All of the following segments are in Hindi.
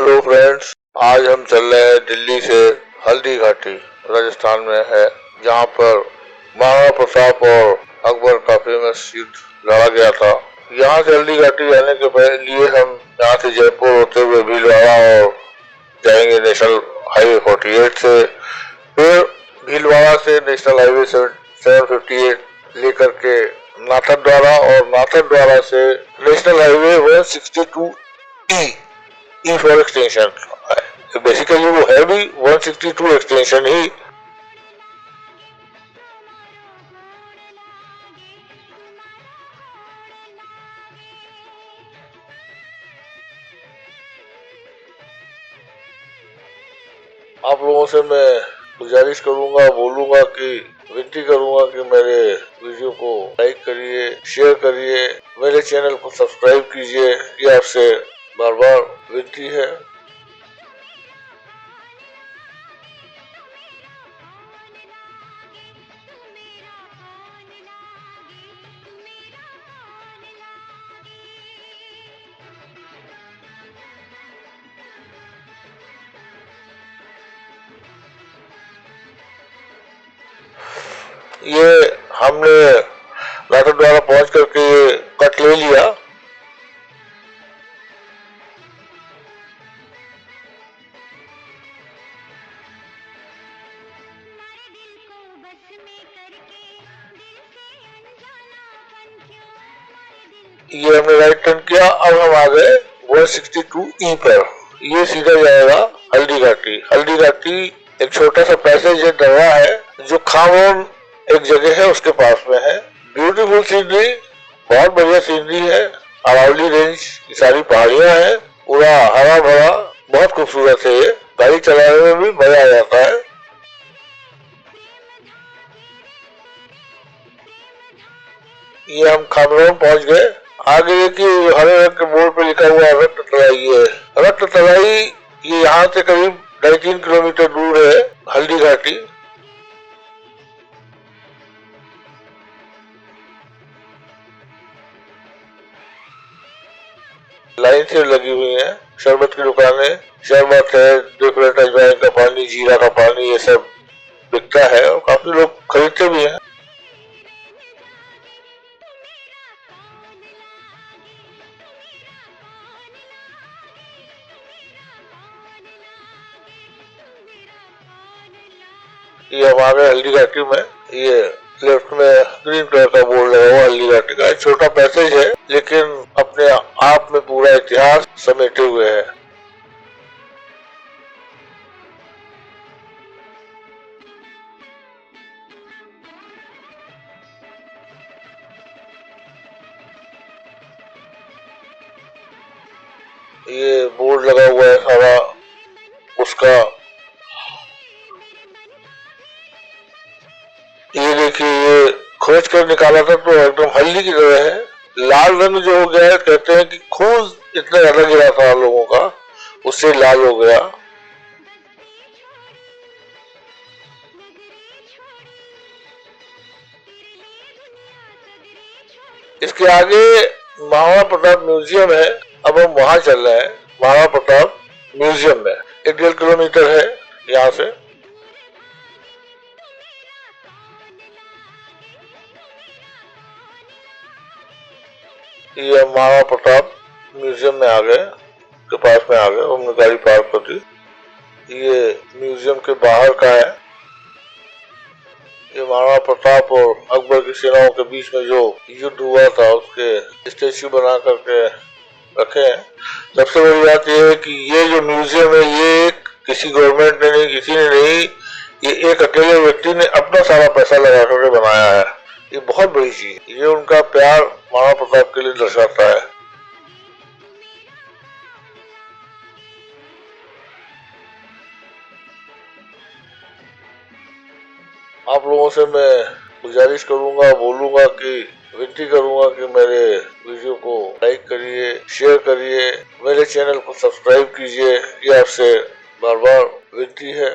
हेलो फ्रेंड्स, आज हम चल रहे हैं दिल्ली से हल्दी घाटी राजस्थान में है, जहाँ पर महाराणा प्रताप और अकबर का फेमस युद्ध लड़ा गया था। यहाँ से हल्दी घाटी जाने के लिए हम यहाँ से जयपुर होते हुए भीलवाड़ा और जाएंगे नेशनल हाईवे 48 से, फिर भीलवाड़ा से नेशनल हाईवे 758 लेकर के नाथद्वारा और नाथद्वारा से national highway 162 E for extension. Basically वो है भी 162 एक्सटेंशन ही। आप लोगों से मैं गुजारिश करूंगा, बोलूंगा कि विनती करूंगा कि मेरे वीडियो को लाइक करिए, शेयर करिए, मेरे चैनल को सब्सक्राइब कीजिए। ये आपसे बार बार विनती है। ये हमने नाथद्वारा पहुंच करके ये कट ले लिया। ये हमने राइट टर्न किया, अब हम आ गए 162 ई पर। ये सीधा जाएगा हल्दी घाटी। हल्दी घाटी एक छोटा सा पैसेज है, दरगाह है, जो खामोन एक जगह है उसके पास में है। ब्यूटीफुल सीनरी, बहुत बढ़िया सीनरी है। अरावली रेंज की सारी पहाड़ियां हैं, पूरा हरा भरा, बहुत खूबसूरत है। ये गाड़ी चलाने में भी मजा आ जाता है। ये हम खामरोन पहुंच गए। आगे देखिए हरे रंग के बोर्ड पे लिखा हुआ रक्त तलाई है। रक्त तलाई ये यहाँ से करीब 2.5 किलोमीटर दूर है हल्दी घाटी। लाइन से लगी हुई है शरबत की दुकानें। शरबत है, डिफरेंट अजवाइन का पानी, जीरा का पानी, ये सब बिकता है और काफी लोग खरीदते भी हैं। ये हम आ गए हल्दी घाटी में। ये लेफ्ट में ग्रीन कलर का बोर्ड लगा हुआ हल्दी घाटी का। छोटा पैसेज है लेकिन अपने आप में पूरा इतिहास समेटे हुए है। ये बोर्ड लगा हुआ है सारा उसका। ये देखिए, ये खोज कर निकाला था तो एकदम हल्दी की तरह है। लाल रंग जो हो गया है, कहते हैं कि खून इतना ज्यादा गिरा था लोगों का, उससे लाल हो गया। इसके आगे महाराणा प्रताप म्यूजियम है। अब हम वहां चल रहे हैं, महाराणा प्रताप म्यूजियम में। 1.5 किलोमीटर है यहाँ से। ये महाराणा प्रताप म्यूजियम में आ गए, के पास में आ गए। हमने गाड़ी पार्क कर दी। ये म्यूजियम के बाहर का है। ये महाराणा प्रताप और अकबर की सेनाओं के बीच में जो युद्ध हुआ था उसके स्टेच्यू बना करके रखे हैं। सबसे बड़ी बात यह है कि ये जो म्यूजियम है ये किसी गवर्नमेंट ने नहीं, किसी ने नहीं, ये एक अकेले व्यक्ति ने अपना सारा पैसा लगा करके बनाया है। ये बहुत बड़ी चीज, ये उनका प्यार महाराणा प्रताप के लिए दर्शाता है। आप लोगों से मैं गुजारिश करूंगा, बोलूंगा कि विनती करूंगा कि मेरे वीडियो को लाइक करिए, शेयर करिए, मेरे चैनल को सब्सक्राइब कीजिए। ये आपसे बार बार विनती है।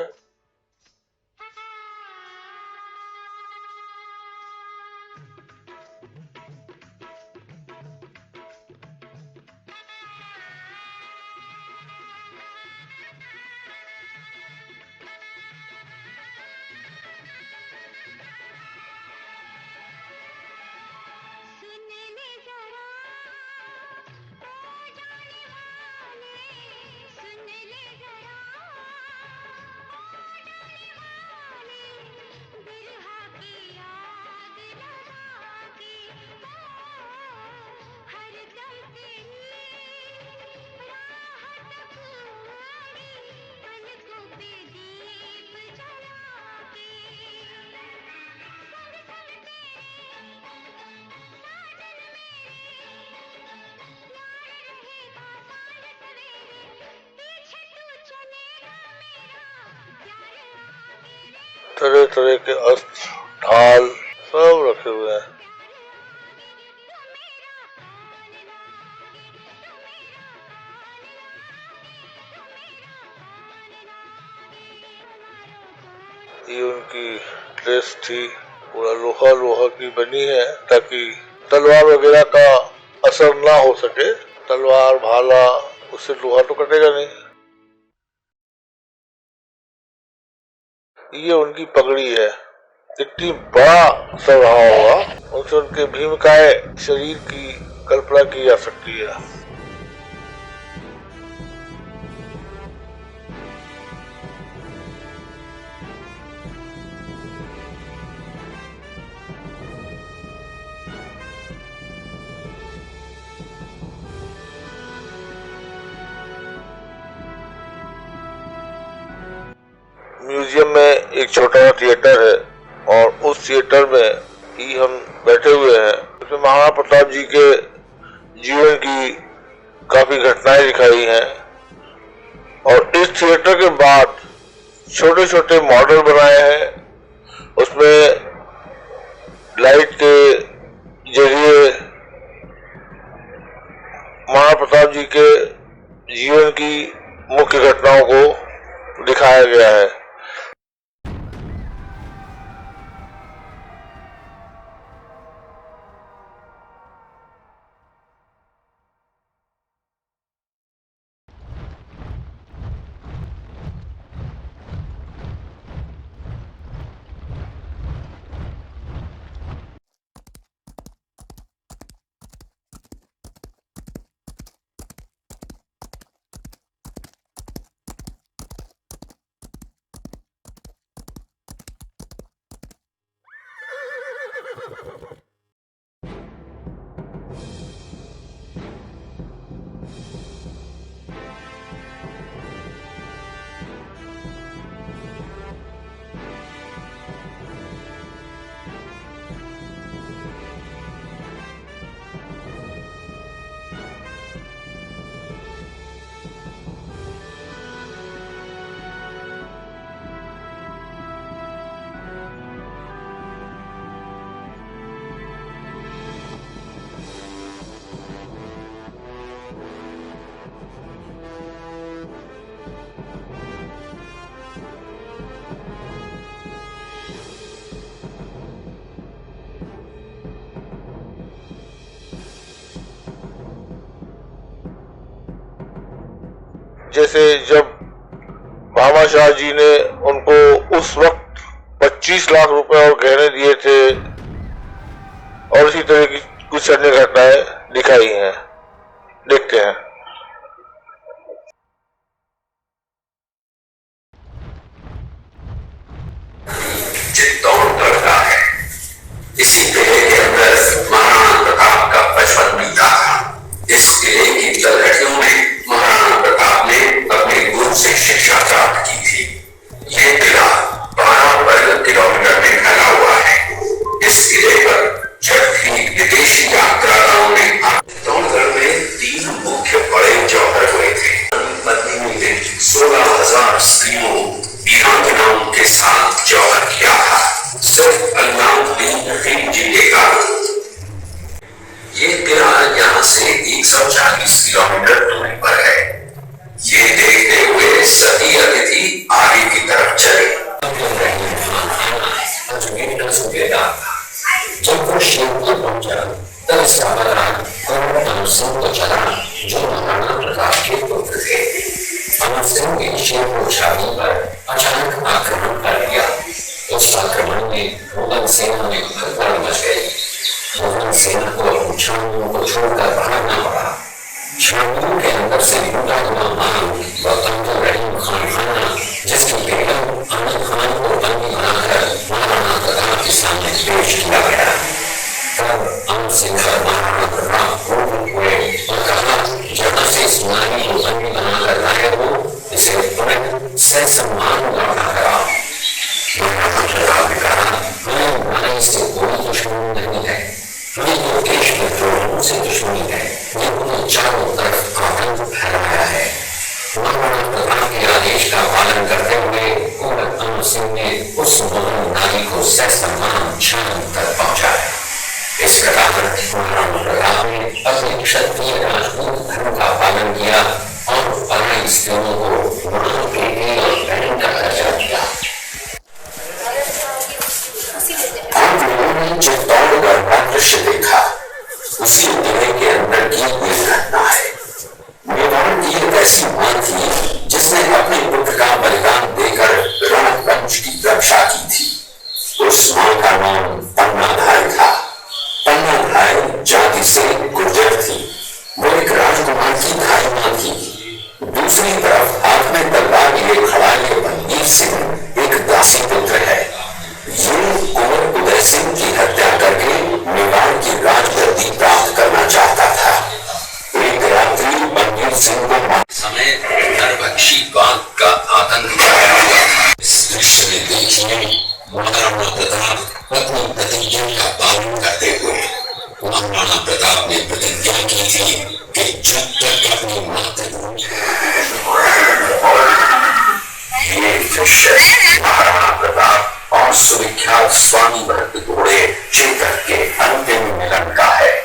तरह तरह के अस्त्र, ढाल सब रखे हुए हैं। ये उनकी ड्रेस थी, पूरा लोहा लोहा की बनी है ताकि तलवार वगैरह का असर ना हो सके। तलवार भाला उससे लोहा तो कटेगा नहीं। ये उनकी पगड़ी है, इतनी बड़ा असर रहा होगा, उनसे उनके भीमकाय शरीर की कल्पना की जा सकती है। म्यूजियम में एक छोटा सा थिएटर है और उस थिएटर में ही हम बैठे हुए हैं। उसमें महाराणा प्रताप जी के जीवन की काफी घटनाएं दिखाई हैं और इस थिएटर के बाद छोटे छोटे मॉडल बनाए हैं। उसमें लाइट के जरिए महाराणा प्रताप जी के जीवन की मुख्य घटनाओं को दिखाया गया है। जैसे जब भामाशाह जी ने उनको उस वक्त 25 लाख रुपए और गहने दिए थे और इसी तरह की कुछ अन्य घटनाएं दिखाई हैं। देखते हैं। चित्तौड़ करता है, इसी किले के अंदर महाराणा प्रताप का बचपन बीता था। इस किले की तलहटियों में महाराणा प्रताप ने अपने गुरु से शिक्षा प्राप्त की थी। ये किला 12 वर्ग किलोमीटर में फैला हुआ है। इस किले पर जब भी विदेशी यात्राओं ने चित्तौड़गढ़ में 3 मुख्य बड़े जौहर हुए थे। पत्नी ने 16,000 स्त्रियों वीरांगनाओं के साथ जौहर किया था, सिर्फ अल्लाउद्दीन जी के कारण। ये किला यहाँ से 140 किलोमीटर दूरी पर है। ये देखते हुए सभी अतिथि आगे की तरफ चले। जब वो शेरपुर पहुंचा तब इसका पता अमर सिंह को चला, जो महाराणा प्रताप के पुत्र थे। अमर सिंह ने शेरपुर छावनी पर अचानक आक्रमण कर दिया। उस आक्रमण में मुगल सेना में भगदड़ मच गई। मुगल सेना को अपनी छावनियों को छोड़कर भागना पड़ा। छावनियों के अंदर से लूटा हुआ माल व रहीम खान, जिसकी बेगम आमिर खान को बंदी बनाकर महाराणा प्रताप के सामने पेश किया गया। तब अमर सिंह महाराणा प्रताप क्रोधित हुए और कहा, जहां से इस नारी को बंदी बनाकर लाए हो, इसे तुरंत ससम्मान लौटा कराओ। महाराणा प्रताप ने कहा, हमें नारी से कोई दुश्मनी नहीं है, हमें तो देश के द्रोहियों से दुश्मनी है, जिन्होंने चारों तरफ आतंक फैलाया है। महाराणा प्रताप के आदेश का पालन करते हुए मानव सिंह ने उस महान नारी को ससम्मान शान तक पहुंचाया। इस प्रकार महाराणा प्रताप ने अपने क्षत्रिय राजपूत धर्म का पालन किया और पराई स्त्रियों को मां, बेटी और बहन का दर्जा दिया। हम लोगों ने चित्तौड़गढ़ का दृश्य देखा, उसी जिले के अंदर की कोई घटना है। मेवाड़ की एक ऐसी मां थी जिसने अपने पुत्र का बलिदान देकर रणवंश की रक्षा की थी। उस मां का नाम पन्नाधाय था। पन्नाधाय जाति से गुर्जर थी। वो एक राजकुमार की धाई मां थी। दूसरी तरफ हाथ में तलवार लिए खड़ा ये बलबीर सिंह एक दासी पुत्र है। ये कुंवर उदय सिंह की हत्या करके मेवाड़ की राजगद्दी प्राप्त करना चाहता था। एक रात्रि बलबीर सिंह को समय नरभक्षी बाघ का आतंक छाया हुआ। इस दृश्य में देखिए महाराणा प्रताप अपनी प्रतिज्ञा का पालन करते हुए महाराणा प्रताप ने प्रतिज्ञा की थी कि जब तक अपनी मातृभूमि ये दृश्य महाराणा प्रताप और सुविख्यात स्वामी भक्त घोड़े चेतक के अंतिम मिलन का है।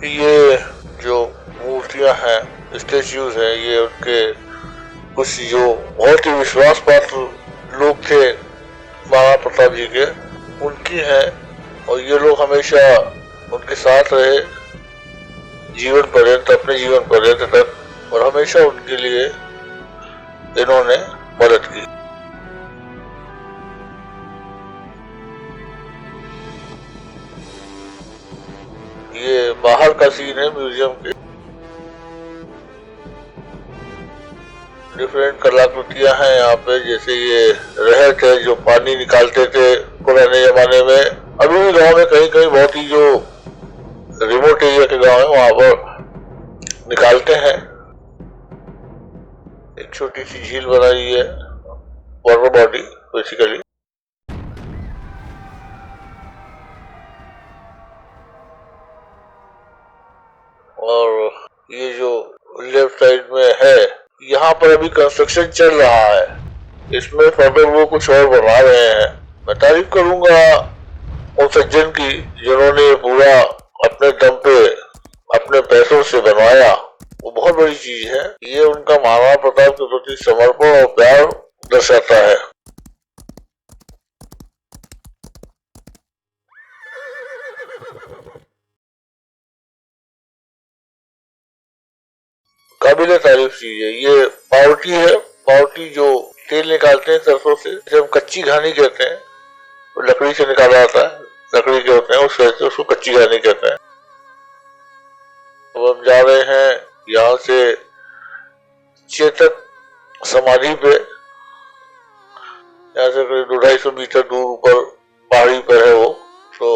ये जो मूर्तियां हैं, स्टेच्यूज हैं, ये उनके कुछ जो बहुत ही विश्वास पात्र लोग थे महाराणा प्रताप जी के, उनकी हैं। और ये लोग हमेशा उनके साथ रहे जीवन पर्यंत, अपने जीवन पर्यंत तक, और हमेशा उनके लिए इन्होंने मदद की। ये बाहर का सीन है म्यूजियम के। डिफरेंट कलाकृतियां हैं यहाँ पे, जैसे ये रहट है जो पानी निकालते थे पुराने जमाने में। अभी भी गांव में कहीं कहीं बहुत ही जो रिमोट एरिया के गांव है वहां पर निकालते हैं। एक छोटी सी झील बनाई है, वाटर बॉडी बेसिकली। और ये जो लेफ्ट साइड में है, यहाँ पर अभी कंस्ट्रक्शन चल रहा है। इसमें फर्दर वो कुछ और बना रहे हैं। मैं तारीफ करूंगा उन सज्जन की जिन्होंने पूरा अपने दम पे अपने पैसों से बनवाया। वो बहुत बड़ी चीज है। ये उनका महाराणा प्रताप के प्रति समर्पण और प्यार दर्शाता है। काबिल तारीफ चीज है। ये पावटी है। पावटी जो तेल निकालते हैं सरसों से, जिसे हम कच्ची घानी कहते हैं, वो लकड़ी से निकाला जाता है, लकड़ी के होते हैं, उस वजह से उसको कच्ची घानी कहते हैं। अब हम जा रहे हैं यहाँ से चेतक समाधि पे। यहाँ से करीब 250 मीटर दूर ऊपर पहाड़ी पर है वो, तो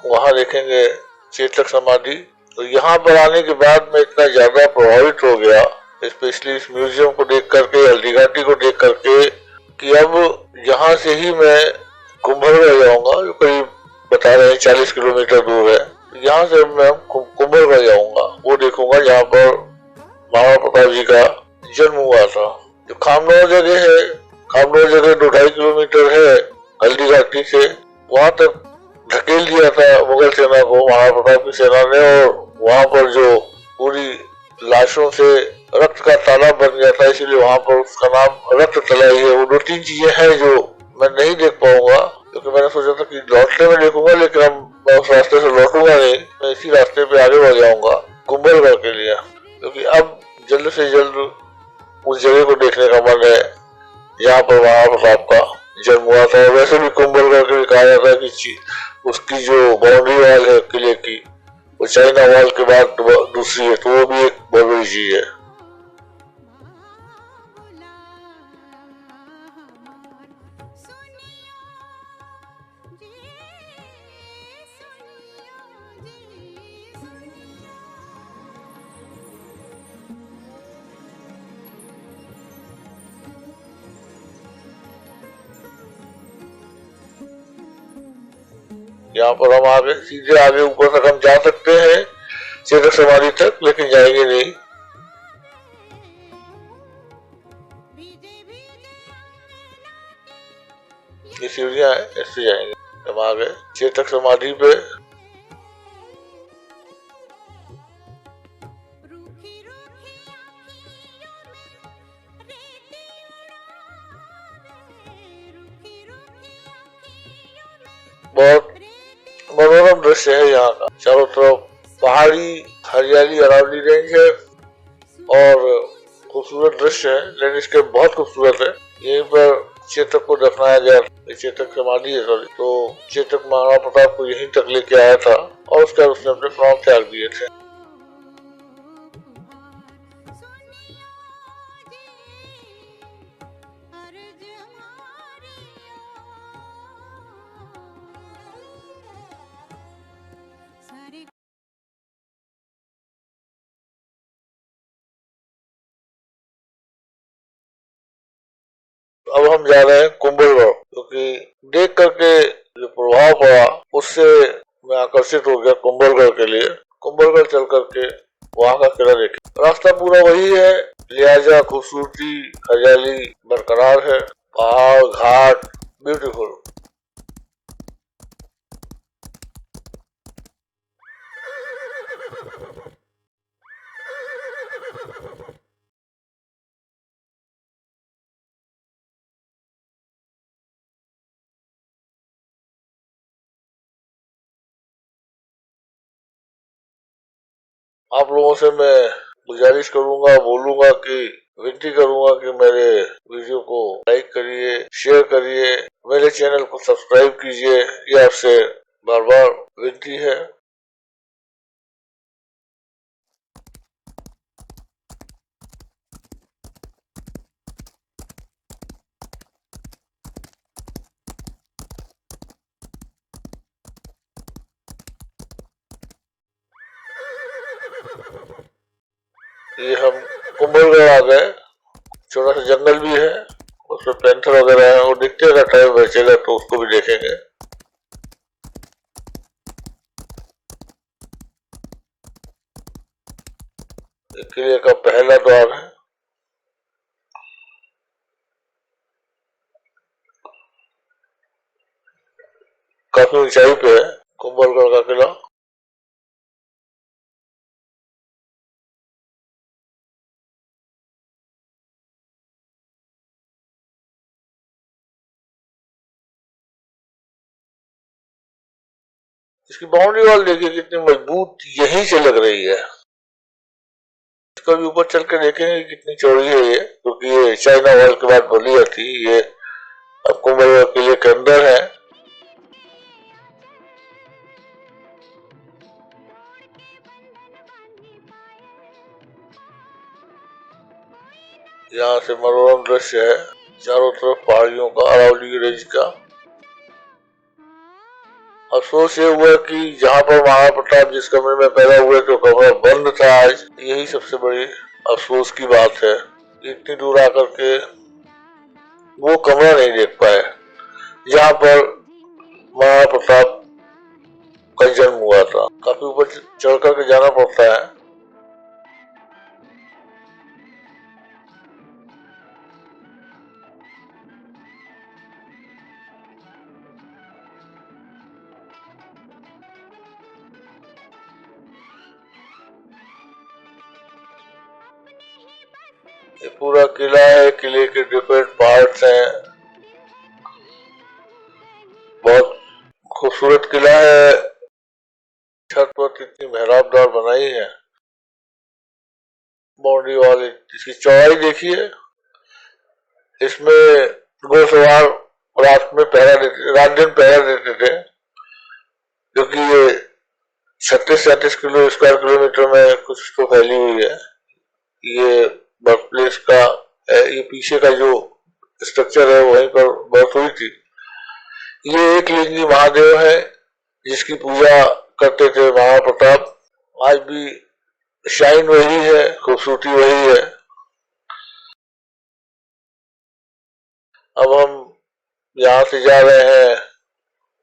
वहां देखेंगे चेतक समाधि। तो यहाँ पर आने के बाद मैं इतना ज्यादा प्रभावित हो गया, स्पेशली इस म्यूजियम को देख करके, हल्दी घाटी को देख करके, कि अब यहाँ से ही मैं कुंभलगढ़ जाऊंगा, जो करीब बता रहे हैं 40 किलोमीटर दूर है। यहाँ से मैं कुंभलगढ़ जाऊंगा, वो देखूंगा जहाँ पर महाराणा प्रताप जी का जन्म हुआ था। जो खामनौर जगह है, खामनौर जगह 2-2.5 किलोमीटर है हल्दी घाटी से, वहां तक धकेल दिया था मुगल सेना को महाराणा प्रताप की सेना ने। और वहां पर जो पूरी लाशों से रक्त का तालाब बन गया था, इसलिए वहां पर उसका नाम रक्त तलाई है। वो 2-3 चीजें हैं जो मैं नहीं देख पाऊंगा, क्योंकि मैंने सोचा था कि लौटने में देखूंगा, लेकिन मैं उस रास्ते से लौटूंगा नहीं। मैं इसी रास्ते पे आगे बढ़ जाऊंगा कुंभलगढ़ के लिए, क्योंकि अब जल्द से जल्द उस जगह को देखने का मन है जहाँ पर महाराणा प्रताप का जन्म हुआ था। और वैसे भी कुंभलगढ़ के लिए कहा जाता है कि उसकी जो बाउंड्री वॉल है किले की, वो चाइना वॉल के बाद दूसरी है, तो वो भी एक बहुत बड़ी चीज है। यहाँ पर हम आगे सीधे आगे ऊपर तक हम जा सकते हैं चेतक समाधि तक, लेकिन जाएंगे नहीं। ये सीढ़ियां हैं, इससे जाएंगे। हम आ गए चेतक समाधि पे। बहुत मनोरम दृश्य है यहाँ का, चारों तरफ पहाड़ी हरियाली अरावली रेंज है और खूबसूरत दृश्य है। लैंडस्केप बहुत खूबसूरत है। यहीं पर चेतक को दफनाया गया, चेतक समाधि है सॉरी, तो चेतक महाराणा प्रताप को यहीं तक लेके आया था और उसके बाद उसने अपने प्राण त्याग दिए थे। अब हम जा रहे हैं कुंभलगढ़, क्योंकि देख करके जो प्रभाव पड़ा उससे मैं आकर्षित हो गया कुंभलगढ़ के लिए। कुंभलगढ़ चल करके वहाँ का किला देखे। रास्ता पूरा वही है, लिहाजा खूबसूरती हरियाली बरकरार है, पहाड़ घाट ब्यूटीफुल। आप लोगों से मैं गुजारिश करूंगा, बोलूंगा कि विनती करूंगा कि मेरे वीडियो को लाइक करिए, शेयर करिए, मेरे चैनल को सब्सक्राइब कीजिए। ये आपसे बार बार विनती है। ये हम कुंभलगढ़ आ गए। छोटा सा जंगल भी है, उसमें पैंथर वगैरह है, वो दिखते का टाइम बचेगा तो उसको भी देखेंगे। किले का पहला द्वार है। काफी ऊंचाई पे है कुंभलगढ़ का किला। इसकी बाउंड्री वॉल देखिए कितनी मजबूत यहीं से लग रही है। इसका भी ऊपर चल के देखेंगे कितनी चौड़ी है ये, क्योंकि ये चाइना वॉल के बाद बोली जाती है। ये अब कुंभलगढ़ किले के अंदर है। यहाँ से मनोरम दृश्य है, चारों तरफ पहाड़ियों का, अरावली रेंज का। अफसोस ये हुआ कि जहाँ पर महाराणा प्रताप जिस कमरे में पैदा हुए तो कमरा बंद था आज। यही सबसे बड़ी अफसोस की बात है। इतनी दूर आकर के वो कमरा नहीं देख पाए जहाँ पर महाराणा प्रताप का जन्म हुआ था। काफी ऊपर चढ़ करके जाना पड़ता है। ये पूरा किला है, किले के डिफरेंट पार्ट्स हैं। बहुत खूबसूरत किला है। छत पर इतनी मेहराबदार बनाई है। बाउंड्री वाली इसकी चौड़ाई देखिए। इसमें घुड़सवार रात में पहरा देते, रात दिन पहरा देते थे, क्योंकि ये 36-37 किलो स्क्वायर किलोमीटर में कुछ तो फैली हुई है। ये बर्थ प्लेस का ये पीछे का जो स्ट्रक्चर है वहीं पर बर्थ हुई थी। ये एक लिंगी महादेव है जिसकी पूजा करते थे महाराणा प्रताप। आज भी शाइन वही है, खूबसूरती वही है। अब हम यहाँ से जा रहे हैं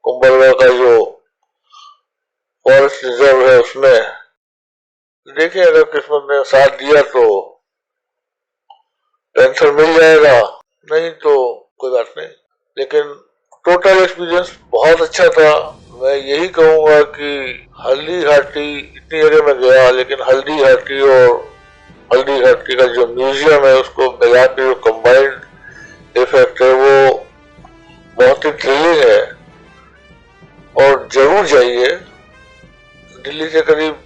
कुंभलगढ़ का जो फॉरेस्ट रिजर्व है उसमें। देखिए अगर किस्मत ने साथ दिया तो पेंशन मिल जाएगा, नहीं तो कोई बात नहीं। लेकिन टोटल एक्सपीरियंस बहुत अच्छा था। मैं यही कहूंगा कि हल्दी घाटी, इतनी जगह में गया लेकिन हल्दी घाटी और हल्दी घाटी का जो म्यूजियम है उसको मिला के जो कंबाइंड इफेक्ट है वो बहुत ही थ्रिलिंग है और जरूर जाइए। दिल्ली से करीब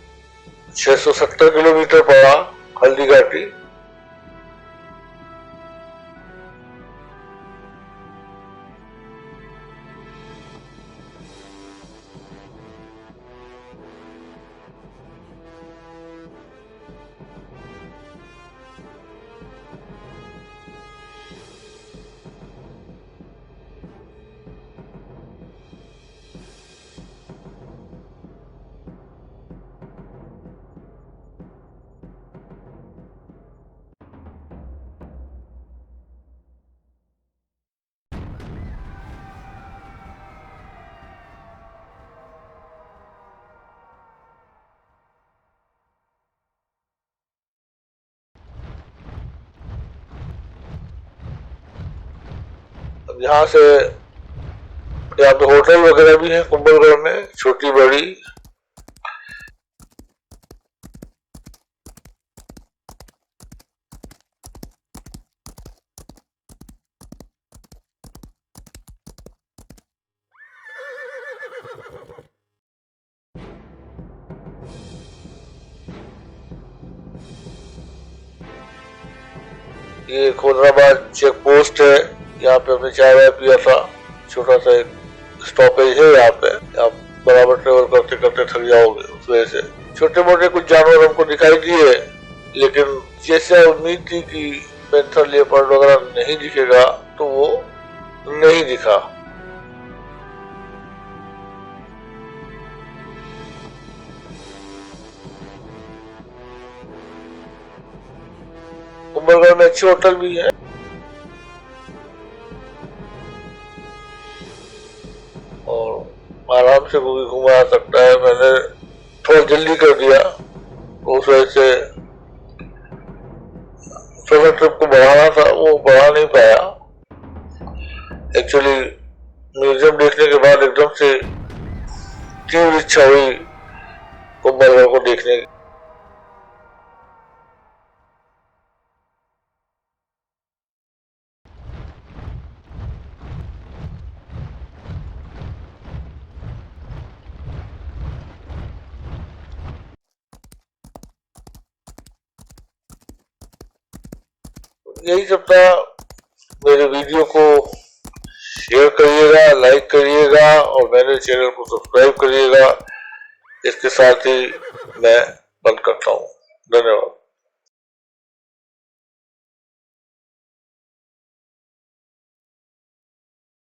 670 किलोमीटर पड़ा हल्दी घाटी। अब यहाँ से यहाँ पे होटल वगैरह भी है कुंभलगढ़ में, छोटी बड़ी। ये खोदराबाद चेक पोस्ट है, यहाँ पे हमने चाय वाय पिया था। छोटा सा एक स्टॉपेज है यहाँ पे, आप बराबर ट्रेवल करते करते थक जाओगे। उस वजह से छोटे मोटे कुछ जानवर हमको दिखाई दिए, लेकिन जैसे उम्मीद थी कि पैंथर, लेपर्ड वगैरह नहीं दिखेगा तो वो नहीं दिखा। कुंभलगढ़ में अच्छे होटल भी है और आराम से कोई घुमा सकता है। मैंने थोड़ा जल्दी कर दिया तो उस वजह से सोलर ट्रिप को बढ़ाना था, वो बढ़ा नहीं पाया। एक्चुअली म्यूजियम देखने के बाद एकदम से तीव्र इच्छा हुई कुंभलगढ़ को देखने की। यही सब था। मेरे वीडियो को शेयर करिएगा, लाइक करिएगा और मेरे चैनल को सब्सक्राइब करिएगा। इसके साथ ही मैं बंद करता हूँ। धन्यवाद।